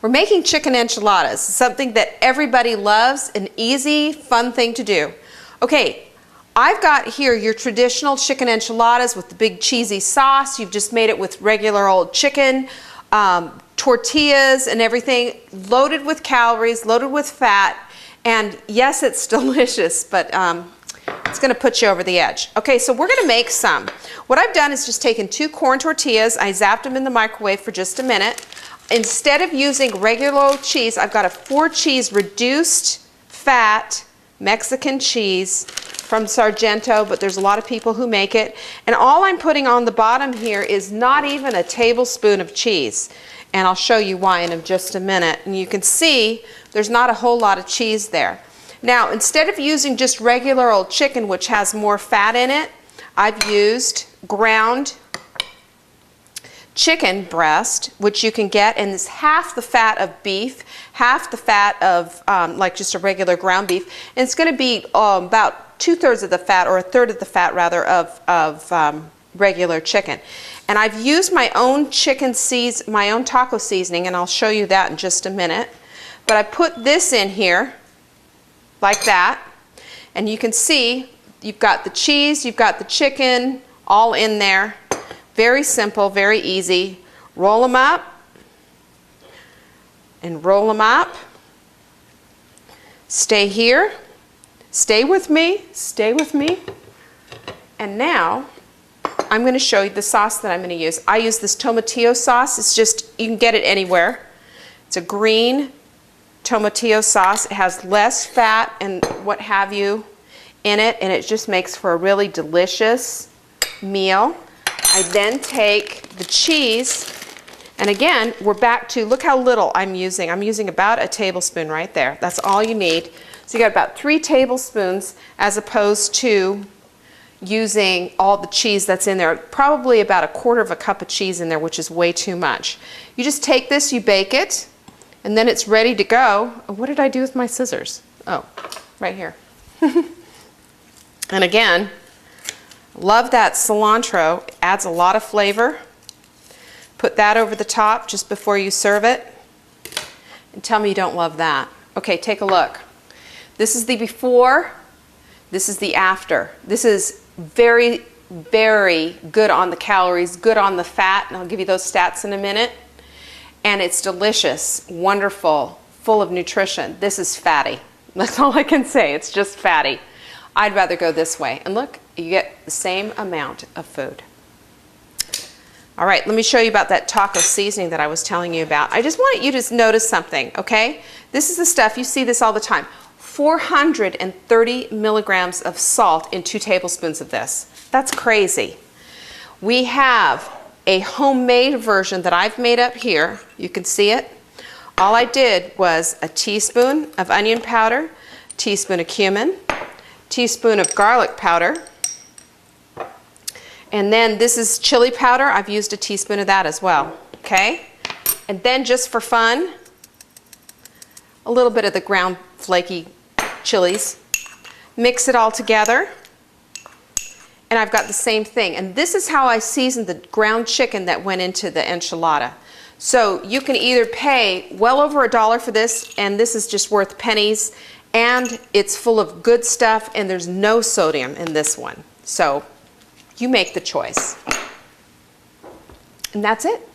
We're making chicken enchiladas, something that everybody loves, an easy, fun thing to do. Okay, I've got here your traditional chicken enchiladas with the big cheesy sauce. You've just made it with regular old chicken, tortillas and everything, loaded with calories, loaded with fat, and yes, it's delicious, but it's going to put you over the edge. Okay, so we're going to make some. What I've done is just taken 2 corn tortillas. I zapped them in the microwave for just a minute. Instead of using regular old cheese, I've got a 4-cheese reduced fat Mexican cheese from Sargento, but there's a lot of people who make it. And all I'm putting on the bottom here is not even a tablespoon of cheese. And I'll show you why in just a minute. And you can see there's not a whole lot of cheese there. Now, instead of using just regular old chicken, which has more fat in it, I've used ground chicken breast, which you can get, and it's half the fat of beef, half the fat of like just a regular ground beef. And it's going to be about 2/3 of the fat, or 1/3 of the fat rather, of regular chicken. And I've used my own my own taco seasoning, and I'll show you that in just a minute. But I put this in here like that, and you can see you've got the cheese, you've got the chicken all in there. Very simple, very easy. Roll them up and roll them up. Stay here. Stay with me. Stay with me. And now I'm going to show you the sauce that I'm going to use. I use this tomatillo sauce. It's just, you can get it anywhere. It's a green tomatillo sauce. It has less fat and what have you in it, and it just makes for a really delicious meal. I then take the cheese, and again, we're back to, look how little I'm using. I'm using about a tablespoon right there. That's all you need. So you got about 3 tablespoons as opposed to using all the cheese that's in there. Probably about 1/4 cup of cheese in there, which is way too much. You just take this, you bake it, and then it's ready to go. Oh, what did I do with my scissors? Oh, right here. And again, love that cilantro. It adds a lot of flavor. Put that over the top just before you serve it. And tell me you don't love that. Okay, take a look. This is the before. This is the after. This is very, very good on the calories, good on the fat, and I'll give you those stats in a minute. And it's delicious, wonderful, full of nutrition. This is fatty. That's all I can say. It's just fatty. I'd rather go this way. And look, you get the same amount of food. All right, let me show you about that taco seasoning that I was telling you about. I just want you to notice something, okay? This is the stuff, you see this all the time. 430 milligrams of salt in 2 tablespoons of this. That's crazy. We have a homemade version that I've made up here. You can see it. All I did was a teaspoon of onion powder, teaspoon of cumin, teaspoon of garlic powder, and then this is chili powder. I've used a teaspoon of that as well, okay? And then just for fun, a little bit of the ground flaky chilies. Mix it all together, and I've got the same thing. And this is how I seasoned the ground chicken that went into the enchilada. So you can either pay well over $1 for this, and this is just worth pennies, and it's full of good stuff, and there's no sodium in this one. So you make the choice. And that's it.